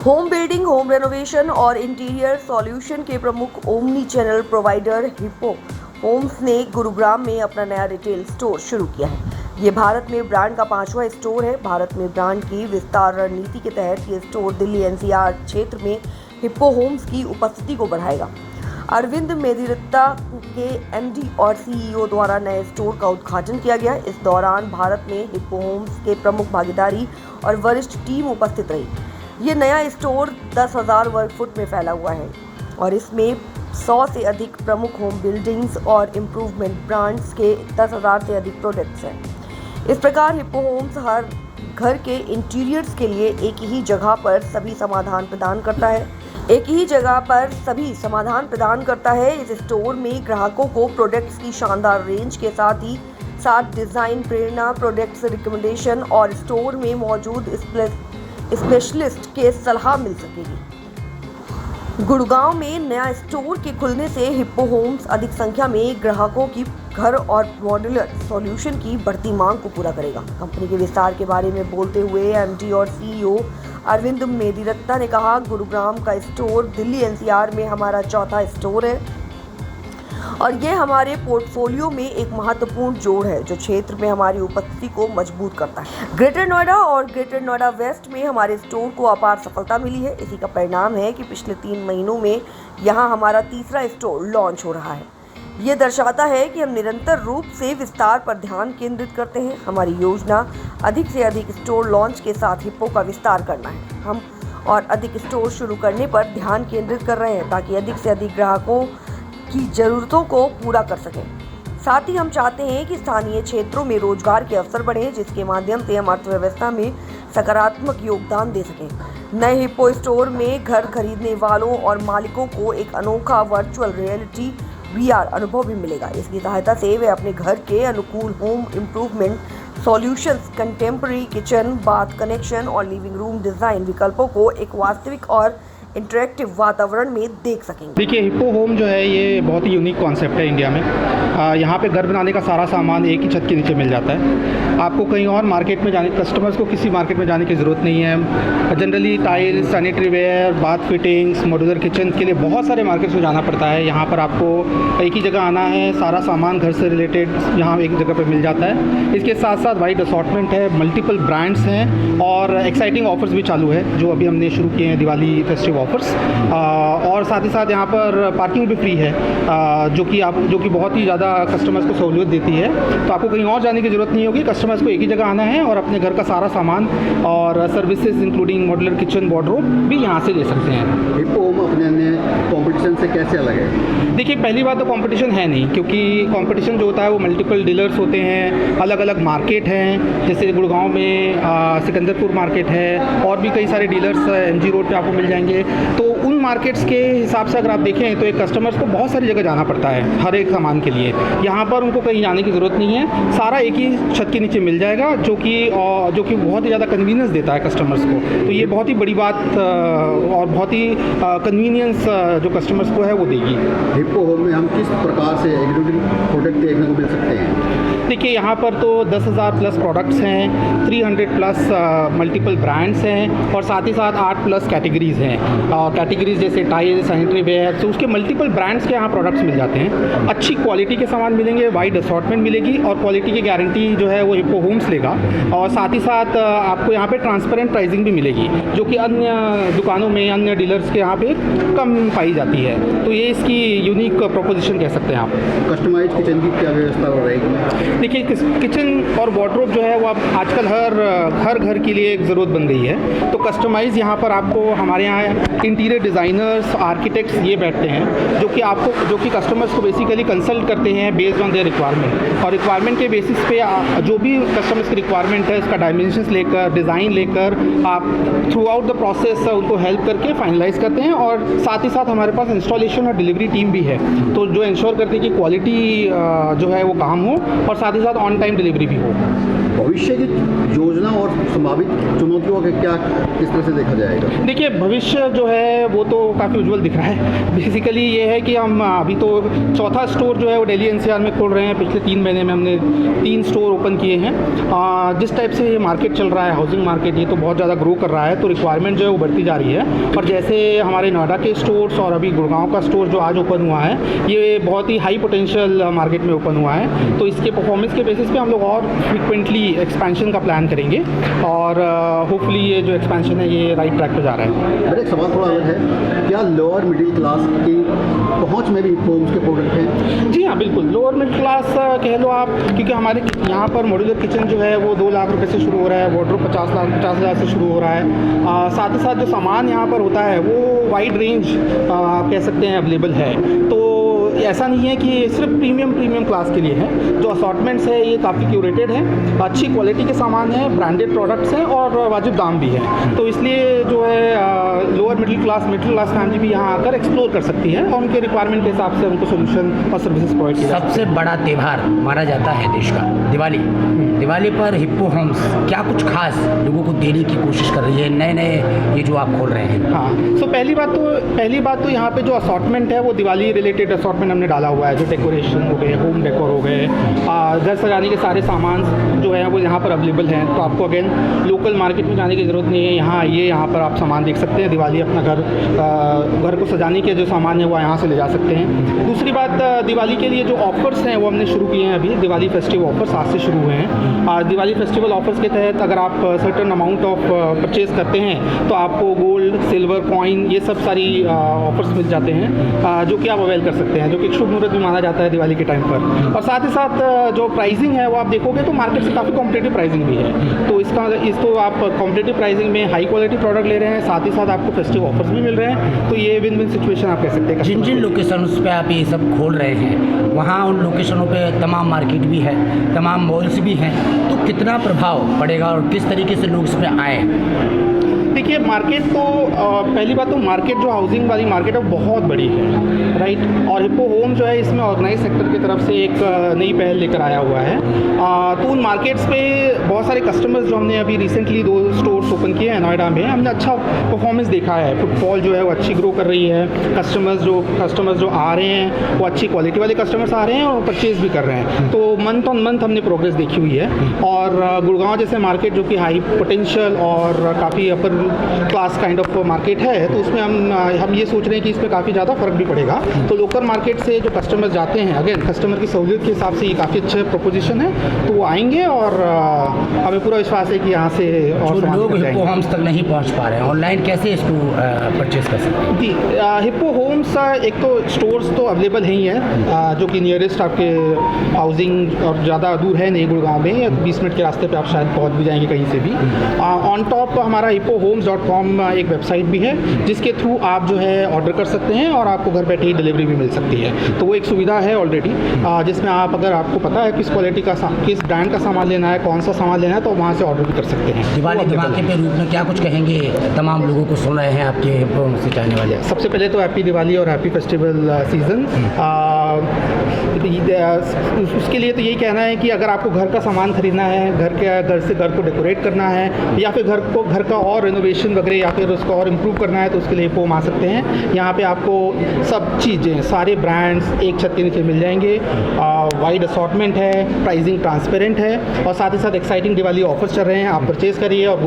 Home building, home renovation और interior solution के प्रमुख omni channel provider Hippo Homes ने गुरुग्राम में अपना नया रिटेल स्टोर शुरू किया है। ये भारत में ब्रांड का 5वां स्टोर है। भारत में ब्रांड की विस्तार रणनीति के तहत ये स्टोर दिल्ली एनसीआर क्षेत्र में हिप्पो होम्स की उपस्थिति को बढ़ाएगा। अरविंद मेदिरत्ता के एमडी और सीईओ द्वारा नए स्टोर का उद्घाटन किया गया। इस दौरान भारत में हिप्पो होम्स के प्रमुख भागीदारी और वरिष्ठ टीम उपस्थित रही। ये नया स्टोर 10,000 वर्ग फुट में फैला हुआ है और इसमें 100 से अधिक प्रमुख होम बिल्डिंग्स और इम्प्रूवमेंट ब्रांड्स के 10,000 से अधिक प्रोडक्ट्स हैं। इस प्रकार हिप्पो होम्स हर घर के इंटीरियर्स के लिए एक ही जगह पर सभी समाधान प्रदान करता है। इस स्टोर में ग्राहकों को प्रोडक्ट्स की शानदार रेंज के साथ डिज़ाइन प्रेरणा, प्रोडक्ट्स रिकमेंडेशन और स्टोर में मौजूद स्पेशलिस्ट के सलाह मिल सकेगी। गुड़गांव में नया स्टोर के खुलने से हिप्पो होम्स अधिक संख्या में ग्राहकों की घर और मॉड्यूलर सॉल्यूशन की बढ़ती मांग को पूरा करेगा। कंपनी के विस्तार के बारे में बोलते हुए एमडी और सीईओ अरविंद मेदिरत्ता ने कहा, गुरुग्राम का स्टोर दिल्ली एनसीआर में हमारा चौथा स्टोर है और ये हमारे पोर्टफोलियो में एक महत्वपूर्ण जोड़ है जो क्षेत्र में हमारी उपस्थिति को मजबूत करता है। ग्रेटर नोएडा और ग्रेटर नोएडा वेस्ट में हमारे स्टोर को अपार सफलता मिली है। इसी का परिणाम है कि पिछले 3 महीनों में यहाँ हमारा तीसरा स्टोर लॉन्च हो रहा है। ये दर्शाता है कि हम निरंतर रूप से विस्तार पर ध्यान केंद्रित करते हैं। हमारी योजना अधिक से अधिक स्टोर लॉन्च के साथ हिप्पो का विस्तार करना है। हम और अधिक स्टोर शुरू करने पर ध्यान केंद्रित कर रहे हैं ताकि अधिक से अधिक ग्राहकों की ज़रूरतों को पूरा कर सकें। साथ ही हम चाहते हैं कि स्थानीय क्षेत्रों में रोजगार के अवसर बढ़ें, जिसके माध्यम से हम अर्थव्यवस्था में सकारात्मक योगदान दे सकें। नए हिप्पो स्टोर में घर खरीदने वालों और मालिकों को एक अनोखा वर्चुअल रियलिटी वीआर अनुभव भी मिलेगा। इसकी सहायता से वे अपने घर के अनुकूल home improvement solutions, contemporary kitchen, bath connection और लिविंग रूम डिज़ाइन विकल्पों को एक वास्तविक और इंटरेक्टिव वातावरण में देख सकेंगे। देखिए, हिप्पो होम जो है ये बहुत ही यूनिक कॉन्सेप्ट है इंडिया में। यहाँ पे घर बनाने का सारा सामान एक ही छत के नीचे मिल जाता है। आपको कहीं और मार्केट में जाने, कस्टमर्स को किसी मार्केट में जाने की ज़रूरत नहीं है। Generally tiles, sanitary ware, bath fittings, modular kitchen के लिए बहुत सारे मार्केट्स में जाना पड़ता है। यहाँ पर आपको एक ही जगह आना है, सारा सामान घर से रिलेटेड यहाँ एक जगह पर मिल जाता है। इसके साथ साथ वाइड असॉर्टमेंट है, मल्टीपल ब्रांड्स हैं और एक्साइटिंग ऑफर्स भी चालू है जो अभी हमने शुरू किए हैं, दिवाली फेस्टिव ऑफर्स। और साथ ही साथ यहाँ पर पार्किंग भी फ्री है, जो कि बहुत ही ज़्यादा कस्टमर्स को सहूलियत देती है। तो आपको कहीं और जाने की ज़रूरत नहीं होगी, कस्टमर्स को एक ही जगह आना है और अपने घर का सारा सामान और services including modular kitchen, wardrobe भी यहाँ से ले सकते हैं। हिप्पो होम अपने कॉम्पिटिशन से कैसे अलग है? देखिए, पहली बात तो कंपटीशन है नहीं, क्योंकि कंपटीशन जो होता है वो मल्टीपल डीलर्स होते हैं, अलग अलग मार्केट हैं। जैसे गुड़गांव में सिकंदरपुर मार्केट है और भी कई सारे डीलर्स एमजी रोड पे आपको मिल जाएंगे। तो उन मार्केट्स के हिसाब से अगर आप देखें तो एक कस्टमर्स को बहुत सारी जगह जाना पड़ता है हर एक सामान के लिए। यहाँ पर उनको कहीं जाने की ज़रूरत नहीं है, सारा एक ही छत के नीचे मिल जाएगा, जो कि बहुत ही ज़्यादा कन्वीनियंस देता है कस्टमर्स को। तो ये बहुत ही बड़ी बात और बहुत ही कन्वीनियंस जो कस्टमर्स को है वो देगी। हिप्पो होम में हम किस प्रकार से एग्जीक्यूटिव प्रोडक्ट देखने को मिल सकते हैं? देखिए, यहाँ पर तो 10,000 प्लस प्रोडक्ट्स हैं, 300 प्लस मल्टीपल ब्रांड्स हैं और साथ ही साथ 8 प्लस कैटेगरीज़ हैं। कैटेगरीज जैसे टाइल, सैनिटरी वेयर, तो उसके मल्टीपल ब्रांड्स के यहाँ प्रोडक्ट्स मिल जाते हैं। अच्छी क्वालिटी के सामान मिलेंगे, वाइड असॉर्टमेंट मिलेगी और क्वालिटी की गारंटी जो है वो हिप्पो होम्स लेगा। और साथ ही साथ आपको यहाँ पे ट्रांसपेरेंट प्राइसिंग भी मिलेगी, जो कि अन्य दुकानों में, अन्य डीलर्स के यहाँ पे कम पाई जाती है। तो ये इसकी यूनिक प्रोपोजिशन कह सकते हैं आप। कस्टमाइज किचन की क्या व्यवस्था रहेगी? देखिए, किचन और वार्डरोब जो है वो अब आजकल हर घर के लिए एक ज़रूरत बन गई है। तो कस्टमाइज़ यहाँ पर आपको हमारे यहाँ इंटीरियर डिज़ाइनर्स, आर्किटेक्ट्स ये बैठते हैं जो कि कस्टमर्स को बेसिकली कंसल्ट करते हैं बेस्ड ऑन देयर रिक्वायरमेंट। और रिक्वायरमेंट के बेसिस पे जो भी कस्टमर्स की रिक्वायरमेंट है उसका डायमेंशंस लेकर, डिज़ाइन लेकर आप थ्रू आउट द प्रोसेस उनको हेल्प करके फाइनलाइज़ करते हैं। और साथ ही साथ हमारे पास इंस्टॉलेशन और डिलीवरी टीम भी है, तो जो इंश्योर करती है कि क्वालिटी जो है वो काम हो और साथ ही साथ ऑन टाइम डिलीवरी भी हो। भविष्य की योजना और संभावित चुनौतियों के क्या किस तरह से देखा जाएगा? देखिए, भविष्य जो है वो तो काफ़ी उज्जवल दिख रहा है। बेसिकली ये है कि हम अभी तो चौथा स्टोर जो है वो दिल्ली एनसीआर में खोल रहे हैं। पिछले 3 महीने में हमने 3 स्टोर ओपन किए हैं। जिस टाइप से ये मार्केट चल रहा है, हाउसिंग मार्केट, ये तो बहुत ज़्यादा ग्रो कर रहा है, तो रिक्वायरमेंट जो है वो बढ़ती जा रही है। और जैसे हमारे नोएडा के स्टोर्स और अभी गुड़गांव का स्टोर जो आज ओपन हुआ है, ये बहुत ही हाई पोटेंशियल मार्केट में ओपन हुआ है। तो इसके परफॉर्मेंस के बेसिस पे हम लोग और फ्रिक्वेंटली एक्सपेंशन का प्लान करेंगे और होपफुली ये जो एक्सपेंशन है ये राइट ट्रैक पे जा रहा है। मेरा एक सवाल थोड़ा अलग है, क्या लोअर मिडिल क्लास की पहुंच में भी होम्स के प्रोडक्ट हैं? जी हाँ, बिल्कुल। लोअर मिडिल क्लास कह लो आप, क्योंकि हमारे यहाँ पर मॉड्यूलर किचन जो है वो 2 लाख रुपए से शुरू हो रहा है, वार्डरोब 50,000 से शुरू हो रहा है। साथ ही साथ जो सामान यहाँ पर होता है वो वाइड रेंज आप कह सकते हैं अवेलेबल है। तो ऐसा नहीं है कि सिर्फ प्रीमियम क्लास के लिए है। जो असॉर्टमेंट्स है ये काफ़ी क्यूरेटेड है, अच्छी क्वालिटी के सामान है, ब्रांडेड प्रोडक्ट्स हैं और वाजिब दाम भी है। तो इसलिए जो है लोअर मिडिल क्लास फैमिली भी यहाँ आकर एक्सप्लोर कर सकती है और उनके रिक्वायरमेंट के हिसाब से उनको सोल्यूशन और सर्विसेज प्रोवाइड किया। सबसे बड़ा त्यौहार माना जाता है देश का दिवाली पर हिप्पो होम्स क्या कुछ खास लोगों को देने की कोशिश कर रही है, नए ये जो आप खोल रहे हैं? हाँ, सो पहली बात तो यहाँ पे जो असॉर्टमेंट है वो दिवाली रिलेटेड असॉर्टमेंट हमने डाला हुआ है। जो डेकोरेशन हो गए, होम डेकोर हो गए, घर सजाने के सारे सामान जो है वो यहाँ पर अवेलेबल हैं। तो आपको अगेन लोकल मार्केट में जाने की ज़रूरत नहीं है। यहाँ आइए, यहाँ पर आप सामान देख सकते हैं। दिवाली अपना घर को सजाने के जो सामान है वो यहाँ से ले जा सकते हैं। दूसरी बात, दिवाली के लिए जो ऑफ़र्स हैं वो हमने शुरू किए हैं। अभी दिवाली फेस्टिव ऑफर्स आज से शुरू हुए हैं। दिवाली फेस्टिवल ऑफर्स के तहत अगर आप सर्टेन अमाउंट ऑफ परचेज़ करते हैं तो आपको गोल्ड, सिल्वर, कॉइन, ये सब सारी ऑफर्स मिल जाते हैं, जो कि आप अवेल कर सकते हैं, जो कि एक शुभ मुहूर्त भी माना जाता है दिवाली के टाइम पर। और साथ ही साथ जो प्राइसिंग है वो आप देखोगे तो मार्केट से काफ़ी कॉम्पिटिटिव प्राइसिंग भी है। तो इसको आप कॉम्पिटिटिव प्राइसिंग में हाई क्वालिटी प्रोडक्ट ले रहे हैं, साथ ही साथ आपको फेस्टिव ऑफर्स भी मिल रहे हैं। तो ये विन विन सिचुएशन आप कह सकते हैं। जिन लोकेशंस पे आप ये सब खोल रहे हैं वहाँ उन लोकेशनों पे तमाम मार्केट भी है, तमाम मॉल्स भी हैं, तो कितना प्रभाव पड़ेगा और किस तरीके से लोग इसमें आए? देखिए, मार्केट तो पहली बात तो मार्केट जो हाउसिंग वाली मार्केट है वो बहुत बड़ी है, राइट। और हिप्पो होम जो है इसमें ऑर्गेनाइज सेक्टर की तरफ से एक नई पहल लेकर आया हुआ है। तो उन मार्केट्स पे बहुत सारे कस्टमर्स जो हमने अभी रिसेंटली 2 स्टोर्स ओपन किए हैं नोएडा में, हमने अच्छा परफॉर्मेंस देखा है। फुटफॉल जो है वो अच्छी ग्रो कर रही है। कस्टमर्स जो आ रहे हैं वो अच्छी क्वालिटी वाले कस्टमर्स आ रहे हैं और परचेज़ भी कर रहे हैं। तो मंथ ऑन मंथ हमने प्रोग्रेस देखी हुई है। और गुड़गांव जैसे मार्केट जो कि हाई पोटेंशियल और काफ़ी upper class kind of market है, तो उसमें हम ये सोच रहे हैं कि इसमें काफ़ी ज़्यादा फ़र्क भी पड़ेगा। तो लोकल मार्केट से जो कस्टमर्स जाते हैं, अगेन कस्टमर की सहूलियत के हिसाब से ये काफ़ी अच्छा प्रोपोजिशन है। तो वो आएंगे और हमें पूरा विश्वास है कि यहाँ से और जो लोग हिप्पो होम्स तक नहीं पहुँच पा रहे हैं, ऑनलाइन कैसे इसको परचेज कर सकते हैं? जी, हिप्पो होम्स एक तो स्टोर्स तो अवेलेबल ही हैं, जो कि नियरेस्ट आपके हाउसिंग और ज़्यादा दूर है नहीं, गुड़गांव में 20 मिनट के रास्ते पे आप शायद पहुँच भी जाएंगे कहीं से भी। ऑन टॉप हमारा hippohomes.com एक वेबसाइट भी है जिसके थ्रू आप जो है ऑर्डर कर सकते हैं और आपको घर बैठे ही डिलीवरी भी मिल सकती है। तो वो एक सुविधा है ऑलरेडी, जिसमें आप अगर आपको पता है किस क्वालिटी का किस ब्रांड का सामान लेना है, कौन सा सामान लेना है, तो वहाँ से ऑर्डर भी कर सकते हैं। दिवाली धमाके के रूप में क्या कुछ कहेंगे तमाम लोगों को सुन रहे हैं आपके हिप्पो होम्स से जाने वाले? सबसे पहले तो हैप्पी दिवाली और हैप्पी फेस्टिवल सीज़न। उसके लिए तो यही कहना है कि अगर आपको घर का सामान खरीदना है, घर को डेकोरेट करना है, या फिर घर का और रिनोवेशन वगैरह या फिर उसको और इम्प्रूव करना है, तो उसके लिए हिप्पो होम आ सकते हैं। यहाँ पे आपको सब चीज़ें, सारे ब्रांड्स एक छत के नीचे मिल जाएंगे। वाइड असॉर्टमेंट है, प्राइसिंग ट्रांसपेरेंट है और साथ ही साथ एक्साइटिंग दिवाली ऑफर्स चल रहे हैं। आप परचेज़ करिए और